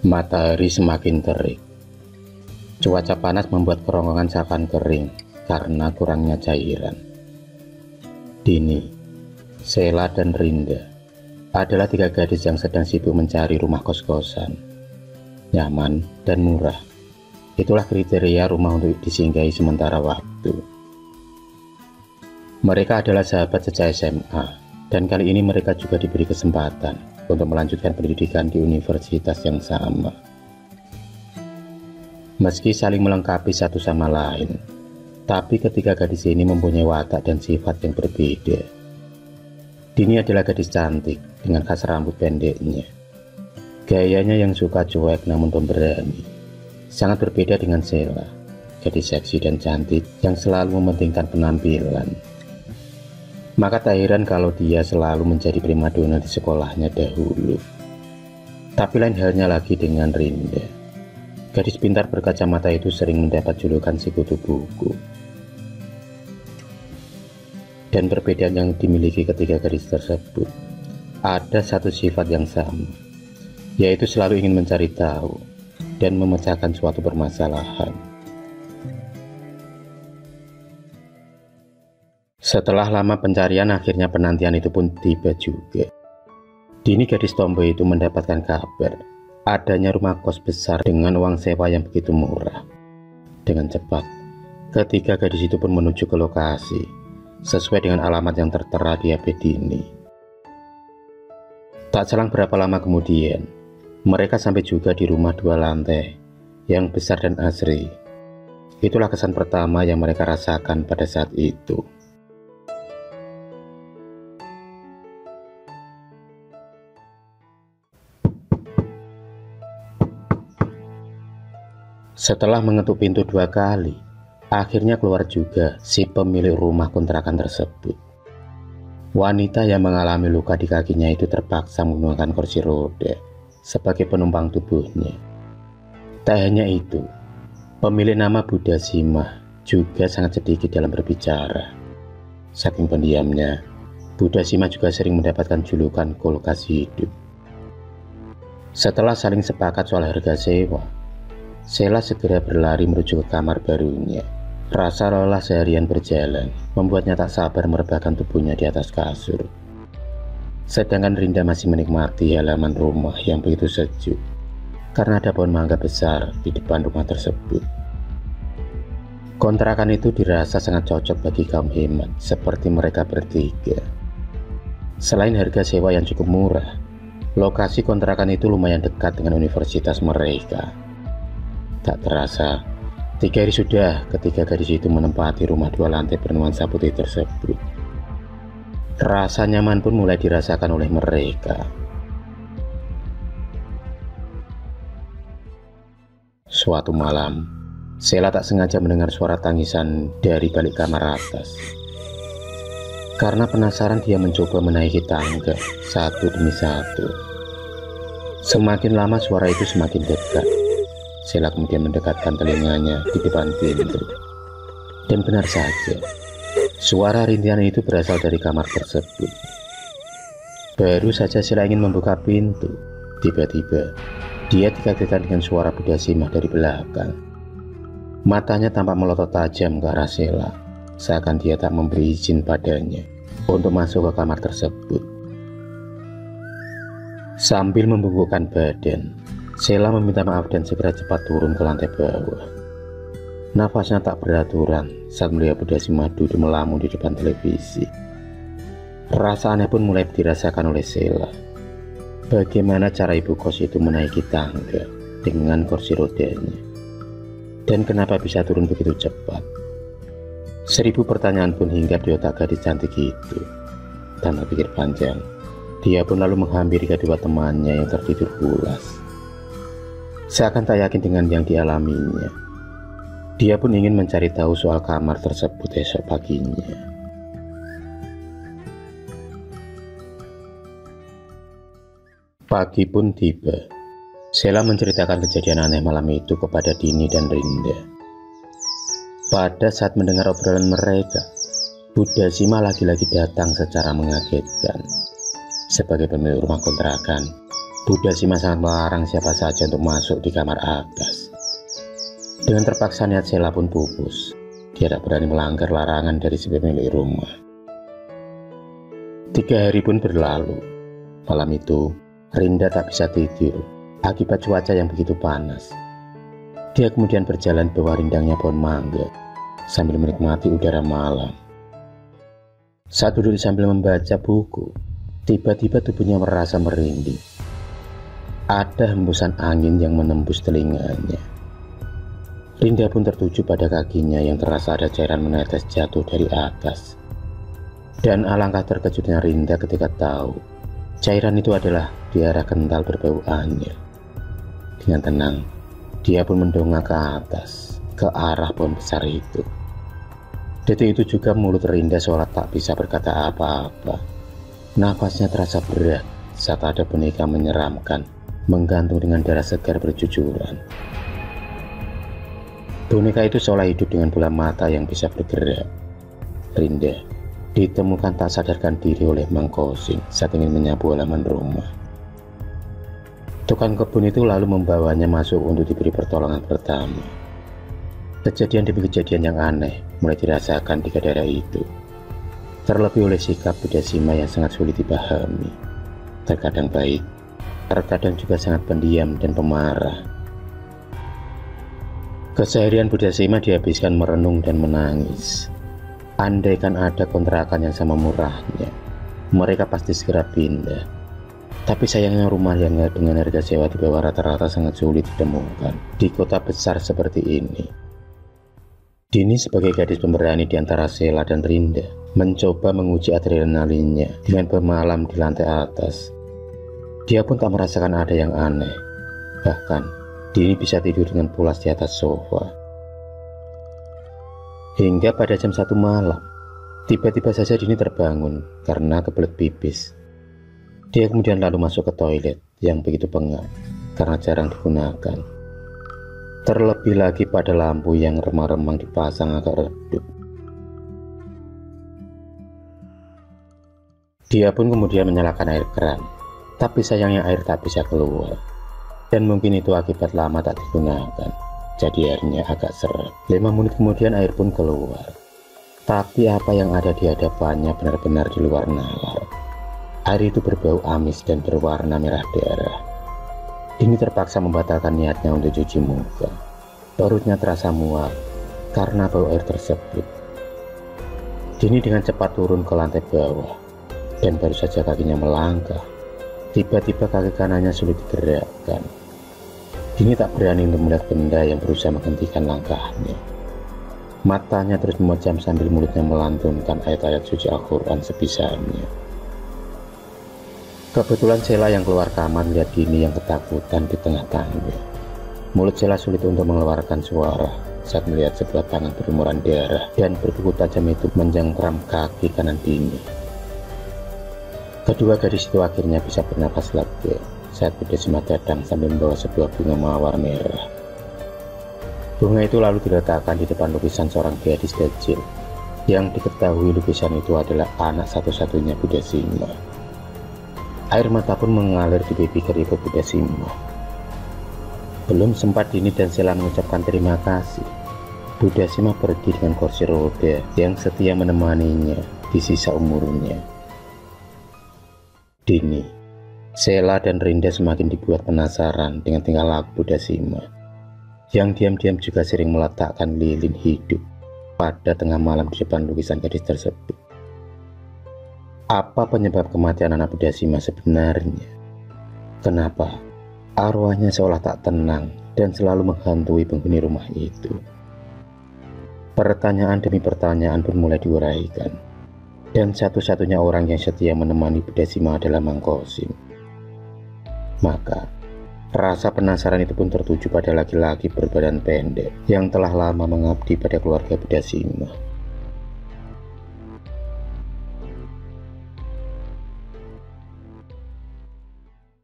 Matahari semakin terik. Cuaca panas membuat kerongkongan seakan kering karena kurangnya cairan. Dini, Sheila, dan Rinda adalah 3 gadis yang sedang sibuk mencari rumah kos-kosan. Nyaman dan murah. Itulah kriteria rumah untuk disinggahi sementara waktu. Mereka adalah sahabat sejak SMA, dan kali ini mereka juga diberi kesempatan untuk melanjutkan pendidikan di universitas yang sama. Meski saling melengkapi satu sama lain, tapi ketiga gadis ini mempunyai watak dan sifat yang berbeda. Dini adalah gadis cantik dengan khas rambut pendeknya. Gayanya yang suka cuek namun pemberani. Sangat berbeda dengan Sheila, gadis seksi dan cantik yang selalu mementingkan penampilan. Maka tak heran kalau dia selalu menjadi primadona di sekolahnya dahulu. Tapi lain halnya lagi dengan Rinda. Gadis pintar berkacamata itu sering mendapat julukan si kutu buku. Dan perbedaan yang dimiliki ketiga gadis tersebut, ada satu sifat yang sama, yaitu selalu ingin mencari tahu dan memecahkan suatu permasalahan. Setelah lama pencarian, akhirnya penantian itu pun tiba juga. Dini, gadis tomboy itu, mendapatkan kabar adanya rumah kos besar dengan uang sewa yang begitu murah. Dengan cepat, ketiga gadis itu pun menuju ke lokasi sesuai dengan alamat yang tertera di HP Dini. Tak selang berapa lama kemudian, mereka sampai juga di rumah 2 lantai yang besar dan asri. Itulah kesan pertama yang mereka rasakan pada saat itu. Setelah mengetuk pintu 2 kali, akhirnya keluar juga si pemilik rumah kontrakan tersebut. Wanita yang mengalami luka di kakinya itu terpaksa menggunakan kursi roda sebagai penumpang tubuhnya. Tak hanya itu, pemilik nama Buddha Simah juga sangat sedikit dalam berbicara. Saking pendiamnya, Buddha Simah juga sering mendapatkan julukan kulkas hidup. Setelah saling sepakat soal harga sewa, Sheila segera berlari menuju ke kamar barunya. Rasa lelah seharian berjalan membuatnya tak sabar merebahkan tubuhnya di atas kasur. Sedangkan Rinda masih menikmati halaman rumah yang begitu sejuk karena ada pohon mangga besar di depan rumah tersebut. Kontrakan itu dirasa sangat cocok bagi kaum hemat seperti mereka bertiga. Selain harga sewa yang cukup murah, lokasi kontrakan itu lumayan dekat dengan universitas mereka. Tak terasa, 3 hari sudah ketiga gadis itu menempati rumah 2 lantai bernuansa putih tersebut. Rasa nyaman pun mulai dirasakan oleh mereka. Suatu malam, Sheila tak sengaja mendengar suara tangisan dari balik kamar atas. Karena penasaran, dia mencoba menaiki tangga satu demi satu. Semakin lama suara itu semakin dekat. Sheila kemudian mendekatkan telinganya di depan pintu. Dan benar saja, suara rintihan itu berasal dari kamar tersebut. Baru saja Sheila ingin membuka pintu, tiba-tiba dia dikagetkan dengan suara Buddha Simah dari belakang. Matanya tampak melotot tajam ke arah Sheila, seakan dia tak memberi izin padanya untuk masuk ke kamar tersebut. Sambil membungkukkan badan, Sheila meminta maaf dan segera cepat turun ke lantai bawah. Nafasnya tak beraturan saat melihat Buddha Simah duduk melamun di depan televisi. Rasa aneh pun mulai dirasakan oleh Sheila. Bagaimana cara ibu kos itu menaiki tangga dengan kursi rodanya? Dan kenapa bisa turun begitu cepat? 1000 pertanyaan pun hinggap di otak gadis cantik itu. Tanpa pikir panjang, dia pun lalu menghampiri kedua temannya yang tertidur pulas. Seakan tak yakin dengan yang dialaminya, dia pun ingin mencari tahu soal kamar tersebut esok paginya. Pagi pun tiba. Sheila menceritakan kejadian aneh malam itu kepada Dini dan Rinda. Pada saat mendengar obrolan mereka, Budasima lagi-lagi datang secara mengagetkan. Sebagai pemilik rumah kontrakan, Budasima sangat melarang siapa saja untuk masuk di kamar atas. Dengan terpaksa niat Sheila pun pupus. Dia tak berani melanggar larangan dari si pemilik rumah. 3 hari pun berlalu. Malam itu, Rinda tak bisa tidur akibat cuaca yang begitu panas. Dia kemudian berjalan di bawah rindangnya pohon mangga sambil menikmati udara malam. Saat duduk sambil membaca buku, tiba-tiba tubuhnya merasa merinding. Ada hembusan angin yang menembus telinganya. Rinda pun tertuju pada kakinya yang terasa ada cairan menetes jatuh dari atas. Dan alangkah terkejutnya Rinda ketika tahu cairan itu adalah biara kental berbau anyir. Dengan tenang, dia pun mendongak ke atas, ke arah pohon besar itu. Detik itu juga mulut Rinda seolah tak bisa berkata apa-apa. Nafasnya terasa berat saat ada boneka menyeramkan menggantung dengan darah segar bercucuran. Boneka itu seolah hidup dengan bola mata yang bisa bergerak. Rinda ditemukan tak sadarkan diri oleh Mang Kosim saat ingin menyapu halaman rumah. Tukang kebun itu lalu membawanya masuk untuk diberi pertolongan pertama. Kejadian demi kejadian yang aneh mulai dirasakan di daerah itu. Terlebih oleh sikap Budasima yang sangat sulit dipahami. Terkadang baik, terkadang juga sangat pendiam dan pemarah. Keseharian Budasima dihabiskan merenung dan menangis. Andaikan ada kontrakan yang sama murahnya, mereka pasti segera pindah. Tapi sayangnya rumah yang dengan harga sewa di bawah rata-rata sangat sulit ditemukan di kota besar seperti ini. Dini sebagai gadis pemberani di antara Sheila dan Rinda mencoba menguji adrenalinnya dengan bermalam di lantai atas. Dia pun tak merasakan ada yang aneh. Bahkan Dini bisa tidur dengan pulas di atas sofa. Hingga pada jam 1 malam, tiba-tiba saja Dini terbangun karena kebelet pipis. Dia kemudian lalu masuk ke toilet yang begitu pengap karena jarang digunakan. Terlebih lagi pada lampu yang remang-remang dipasang agak redup. Dia pun kemudian menyalakan air keran, tapi sayangnya air tak bisa keluar. Dan mungkin itu akibat lama tak digunakan, jadi airnya agak seret. 5 menit kemudian air pun keluar. Tapi apa yang ada di hadapannya benar-benar di luar nalar. Air itu berbau amis dan berwarna merah darah. Dini terpaksa membatalkan niatnya untuk cuci muka. Perutnya terasa mual karena bau air tersebut. Dini dengan cepat turun ke lantai bawah dan baru saja kakinya melangkah, tiba-tiba kaki kanannya sulit digerakkan. Dini tak berani untuk melihat benda yang berusaha menghentikan langkahnya. Matanya terus memejam sambil mulutnya melantunkan ayat-ayat suci Al-Quran sebisanya. Kebetulan Sheila yang keluar kamar melihat Dini yang ketakutan di tengah tangga. Mulut Sheila sulit untuk mengeluarkan suara saat melihat sebelah tangan berlumuran darah dan berkuku tajam itu menjengkram kaki kanan Dini. Kedua gadis itu akhirnya bisa bernapas lega saat Budasima datang sambil membawa sebuah bunga mawar merah. Bunga itu lalu diletakkan di depan lukisan seorang gadis kecil yang diketahui lukisan itu adalah anak satu-satunya Budasima. Air mata pun mengalir di pipi keriput Budasima. Belum sempat Dini dan Sheila mengucapkan terima kasih, Budasima pergi dengan kursi roda yang setia menemaninya di sisa umurnya. Dini, Sheila dan Rinda semakin dibuat penasaran dengan tingkah laku Budasima yang diam-diam juga sering meletakkan lilin hidup pada tengah malam di depan lukisan gadis tersebut. Apa penyebab kematian anak Budasima sebenarnya? Kenapa arwahnya seolah tak tenang dan selalu menghantui penghuni rumah itu? Pertanyaan demi pertanyaan pun mulai diuraikan, dan satu-satunya orang yang setia menemani Budasima adalah Mang Kosim. Maka rasa penasaran itu pun tertuju pada laki-laki berbadan pendek yang telah lama mengabdi pada keluarga Budasima.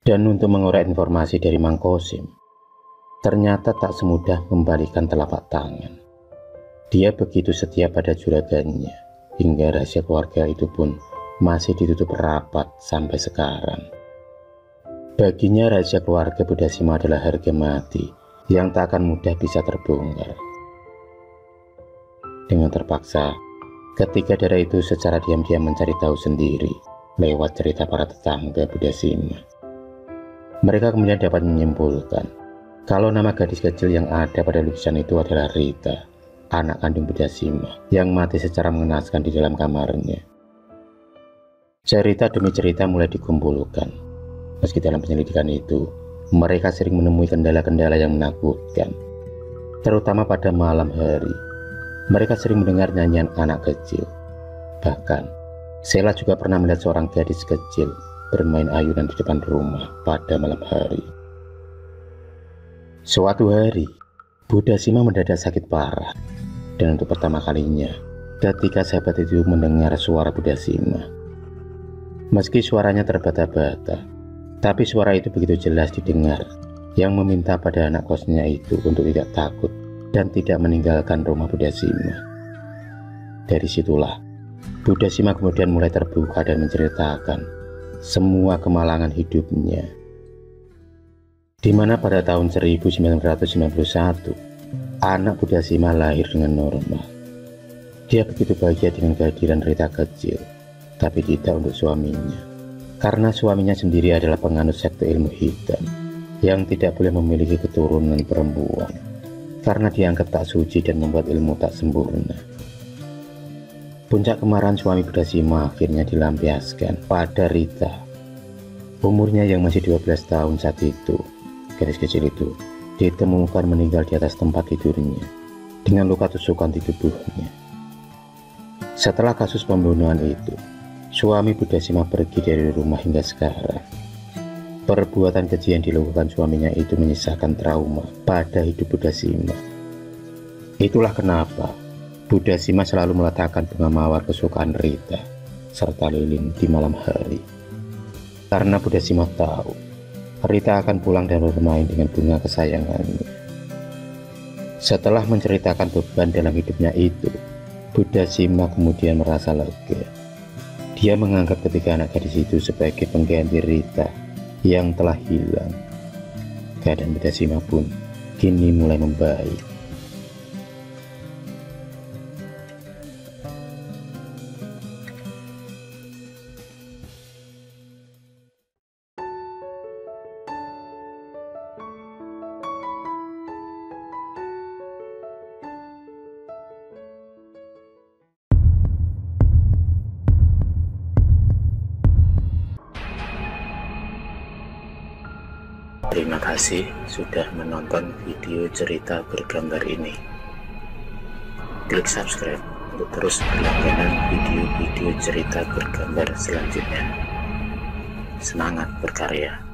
Dan untuk mengurai informasi dari Mang Kosim, ternyata tak semudah membalikan telapak tangan. Dia begitu setia pada juragannya, hingga rahasia keluarga itu pun masih ditutup rapat sampai sekarang. Baginya rahasia keluarga Budasima adalah harga mati yang tak akan mudah bisa terbongkar. Dengan terpaksa, ketika Dara itu secara diam-diam mencari tahu sendiri lewat cerita para tetangga Budasima, mereka kemudian dapat menyimpulkan kalau nama gadis kecil yang ada pada lukisan itu adalah Rita, anak kandung Budasima yang mati secara mengenaskan di dalam kamarnya. Cerita demi cerita mulai dikumpulkan. Meski dalam penyelidikan itu, mereka sering menemui kendala-kendala yang menakutkan. Terutama pada malam hari, mereka sering mendengar nyanyian anak kecil. Bahkan, Sheila juga pernah melihat seorang gadis kecil bermain ayunan di depan rumah pada malam hari. Suatu hari, Budasima mendadak sakit parah. Dan untuk pertama kalinya, ketika sahabat itu mendengar suara Budasima. Meski suaranya terbata-bata, tapi suara itu begitu jelas didengar, yang meminta pada anak kosnya itu untuk tidak takut dan tidak meninggalkan rumah Budasima. Dari situlah, Budasima kemudian mulai terbuka dan menceritakan semua kemalangan hidupnya. Di mana pada tahun 1991, anak Budasima lahir dengan normal. Dia begitu bahagia dengan kehadiran Rita kecil, tapi tidak untuk suaminya. Karena suaminya sendiri adalah penganut sekte ilmu hitam yang tidak boleh memiliki keturunan perempuan, karena dianggap tak suci dan membuat ilmu tak sempurna. Puncak kemarahan suami Budasima akhirnya dilampiaskan pada Rita. Umurnya yang masih 12 tahun saat itu, gadis kecil itu ditemukan meninggal di atas tempat tidurnya dengan luka tusukan di tubuhnya. Setelah kasus pembunuhan itu, suami Budasima pergi dari rumah hingga sekarang. Perbuatan keji yang dilakukan suaminya itu menyisakan trauma pada hidup Budasima. Itulah kenapa Budasima selalu meletakkan bunga mawar kesukaan Rita serta lilin di malam hari. Karena Budasima tahu Rita akan pulang dan bermain dengan bunga kesayangannya. Setelah menceritakan beban dalam hidupnya itu, Budasima kemudian merasa lega. Dia menganggap ketiga anak gadis itu sebagai pengganti Rita yang telah hilang. Keadaan Budasima pun kini mulai membaik. Terima kasih sudah menonton video cerita bergambar ini. Klik subscribe untuk terus berlangganan video-video cerita bergambar selanjutnya. Semangat berkarya.